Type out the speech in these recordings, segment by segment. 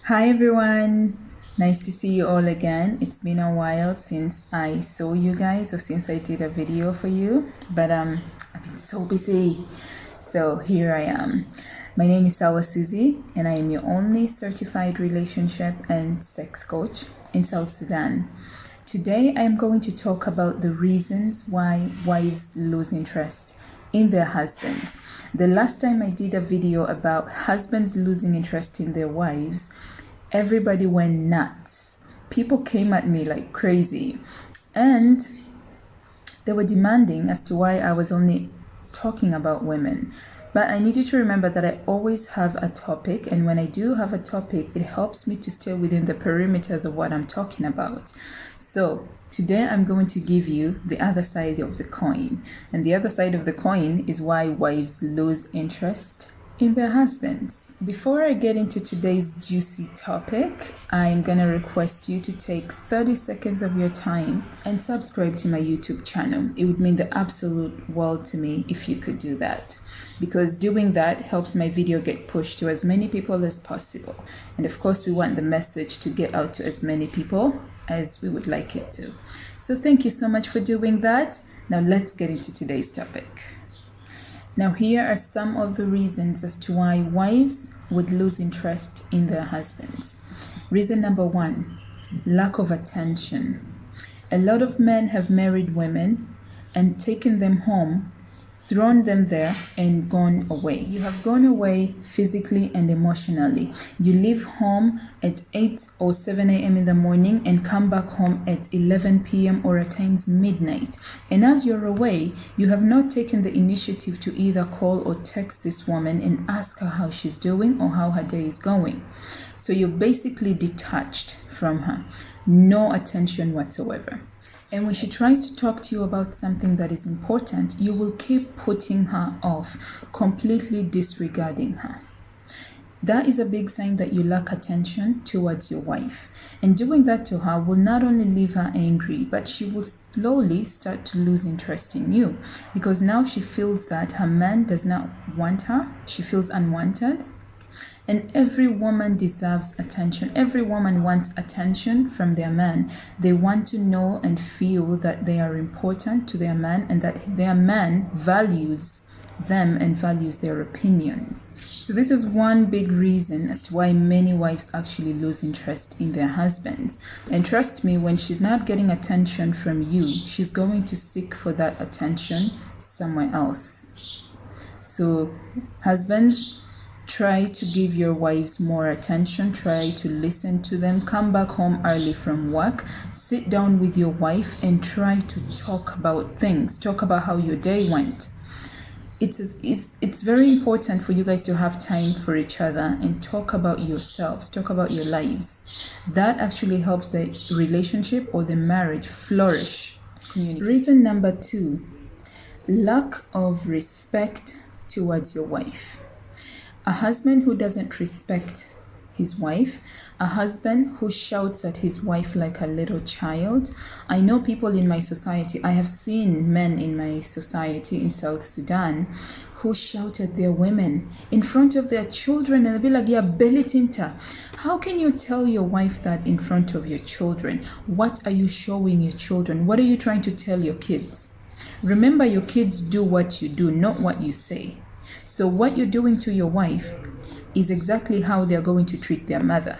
Hi everyone, nice to see you all again. It's been a while since I saw you guys or since I did a video for you, but I've been so busy. So here I am. My name is Selfesteem and I am your only certified relationship and sex coach in South Sudan. Today I am going to talk about the reasons why wives lose interest in their husbands. The last time I did a video about husbands losing interest in their wives, everybody went nuts. People came at me like crazy, and they were demanding as to why I was only talking about women. But I need you to remember that I always have a topic, and when I do have a topic, it helps me to stay within the perimeters of what I'm talking about. So today I'm going to give you the other side of the coin. And the other side of the coin is why wives lose interest in their husbands. Before I get into today's juicy topic, I'm gonna request you to take 30 seconds of your time and subscribe to my YouTube channel. It would mean the absolute world to me if you could do that, because doing that helps my video get pushed to as many people as possible. And of course, we want the message to get out to as many people as we would like it to. So thank you so much for doing that. Now let's get into today's topic. Now, here are some of the reasons as to why wives would lose interest in their husbands. Reason number one, lack of attention. A lot of men have married women and taken them home, thrown them there, and gone away. You have gone away physically and emotionally. You leave home at 8 or 7 a.m. in the morning and come back home at 11 p.m. or at times midnight. And as you're away, you have not taken the initiative to either call or text this woman and ask her how she's doing or how her day is going. So you're basically detached from her. No attention whatsoever. And when she tries to talk to you about something that is important, you will keep putting her off, completely disregarding her. That is a big sign that you lack attention towards your wife. And doing that to her will not only leave her angry, but she will slowly start to lose interest in you, because now she feels that her man does not want her. She feels unwanted. And every woman deserves attention. Every woman wants attention from their man. They want to know and feel that they are important to their man and that their man values them and values their opinions. So this is one big reason as to why many wives actually lose interest in their husbands. And trust me, when she's not getting attention from you, she's going to seek for that attention somewhere else. So husbands, try to give your wives more attention. Try to listen to them. Come back home early from work. Sit down with your wife and try to talk about things. Talk about how your day went. It's very important for you guys to have time for each other and talk about yourselves. Talk about your lives. That actually helps the relationship or the marriage flourish. Reason number two, lack of respect towards your wife. A husband who doesn't respect his wife, a husband who shouts at his wife like a little child. I know people in my society, I have seen men in my society in South Sudan who shout at their women in front of their children, and they'll be like, yeah, belitinta. How can you tell your wife that in front of your children? What are you showing your children? What are you trying to tell your kids? Remember, your kids do what you do, not what you say. So what you're doing to your wife is exactly how they're going to treat their mother.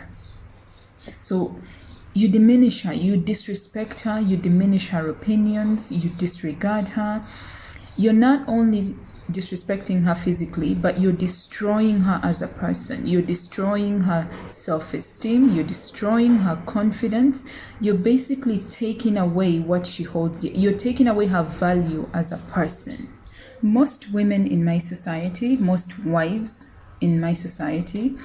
So you diminish her, you disrespect her, you diminish her opinions, you disregard her. You're not only disrespecting her physically, but you're destroying her as a person. You're destroying her self-esteem. You're destroying her confidence. You're basically taking away what she holds. You're taking away her value as a person. Most women in my society, most wives in my society,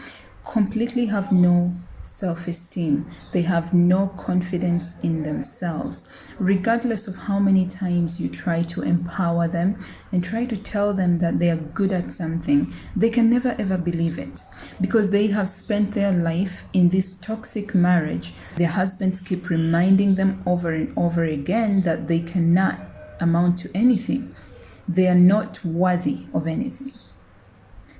completely have no self-esteem. They have no confidence in themselves. Regardless of how many times you try to empower them and try to tell them that they are good at something, they can never ever believe it, because they have spent their life in this toxic marriage. Their husbands keep reminding them over and over again that they cannot amount to anything. They are not worthy of anything.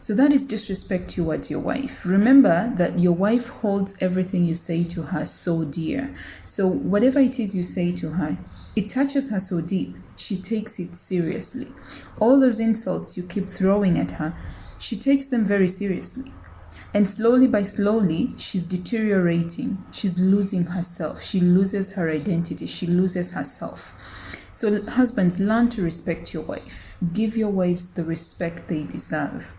So that is disrespect towards your wife. Remember that your wife holds everything you say to her so dear. So whatever it is you say to her, it touches her so deep. She takes it seriously. All those insults you keep throwing at her, she takes them very seriously. And slowly by slowly, she's deteriorating. She's losing herself. She loses her identity. She loses herself. So husbands, learn to respect your wife. Give your wives the respect they deserve.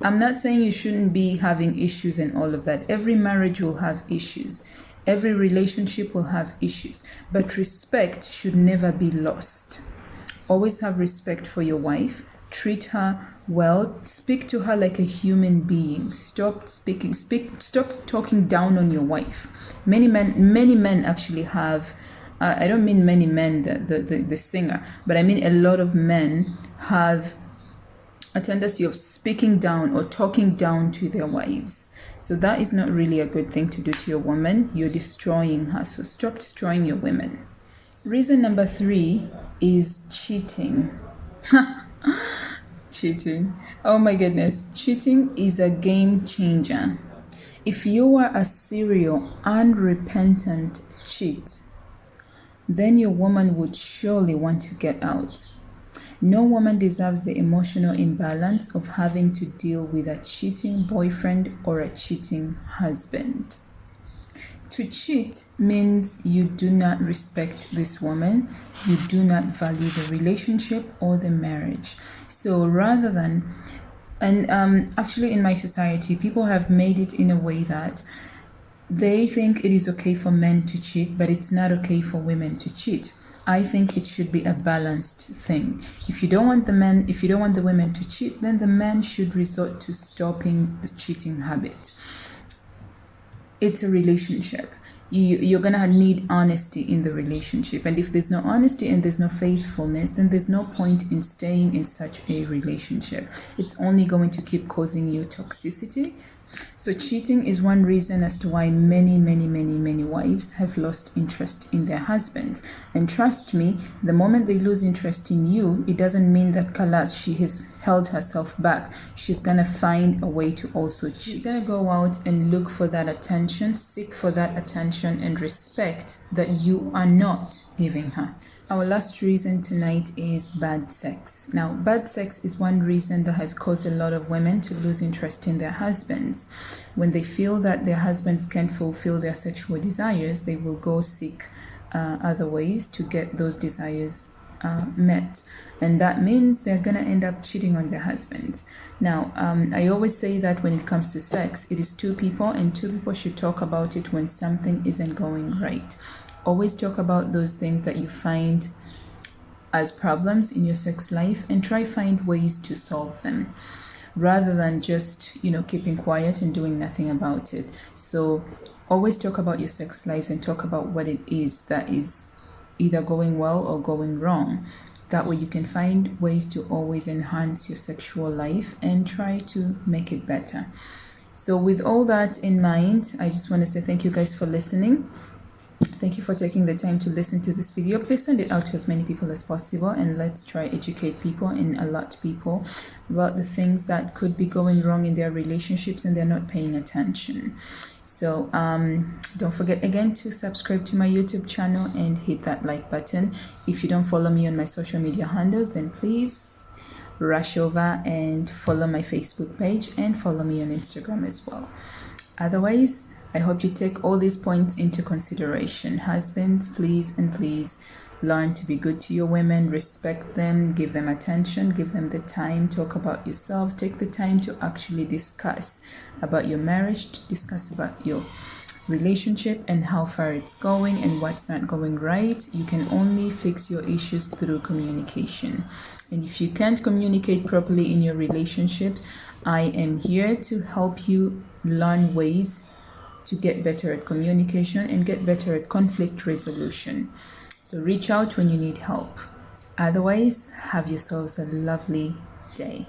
I'm not saying you shouldn't be having issues and all of that. Every marriage will have issues. Every relationship will have issues. But respect should never be lost. Always have respect for your wife. Treat her well. Speak to her like a human being. Stop talking down on your wife. Many men actually have, I don't mean many men, the singer, but I mean a lot of men have a tendency of speaking down or talking down to their wives. So that is not really a good thing to do to your woman. You're destroying her. So stop destroying your women. Reason number 3 is cheating. Cheating. Oh my goodness. Cheating is a game changer. If you are a serial, unrepentant cheat, then your woman would surely want to get out. No woman deserves the emotional imbalance of having to deal with a cheating boyfriend or a cheating husband. To cheat means you do not respect this woman, you do not value the relationship or the marriage. So rather than, and actually in my society, people have made it in a way that they think it is okay for men to cheat, but it's not okay for women to cheat. I think it should be a balanced thing. If you don't want the women to cheat, then the men should resort to stopping the cheating habit. It's a relationship. You're gonna need honesty in the relationship, and if there's no honesty and there's no faithfulness, then there's no point in staying in such a relationship. It's only going to keep causing you toxicity. So cheating is one reason as to why many wives have lost interest in their husbands. And trust me, the moment they lose interest in you, it doesn't mean that Kalas, she has held herself back. She's gonna find a way to also cheat. She's gonna go out and look for that attention, seek for that attention and respect that you are not giving her. Our last reason tonight is bad sex. Now, bad sex is one reason that has caused a lot of women to lose interest in their husbands. When they feel that their husbands can't fulfill their sexual desires, they will go seek other ways to get those desires met. And that means they're going to end up cheating on their husbands. Now, I always say that when it comes to sex, it is two people, and two people should talk about it when something isn't going right. Always talk about those things that you find as problems in your sex life and try find ways to solve them rather than just, keeping quiet and doing nothing about it. So always talk about your sex lives and talk about what it is that is either going well or going wrong. That way you can find ways to always enhance your sexual life and try to make it better. So with all that in mind, I just want to say thank you guys for listening. Thank you for taking the time to listen to this video. Please send it out to as many people as possible, and let's try educate people and alert people about the things that could be going wrong in their relationships and they're not paying attention. So don't forget again to subscribe to my YouTube channel and hit that like button. If you don't follow me on my social media handles, then please rush over and follow my Facebook page and follow me on Instagram as well. Otherwise, I hope you take all these points into consideration. Husbands, please learn to be good to your women, respect them, give them attention, give them the time, talk about yourselves, take the time to actually discuss about your marriage, to discuss about your relationship and how far it's going and what's not going right. You can only fix your issues through communication. And if you can't communicate properly in your relationships, I am here to help you learn ways to get better at communication and get better at conflict resolution. So reach out when you need help. Otherwise, have yourselves a lovely day.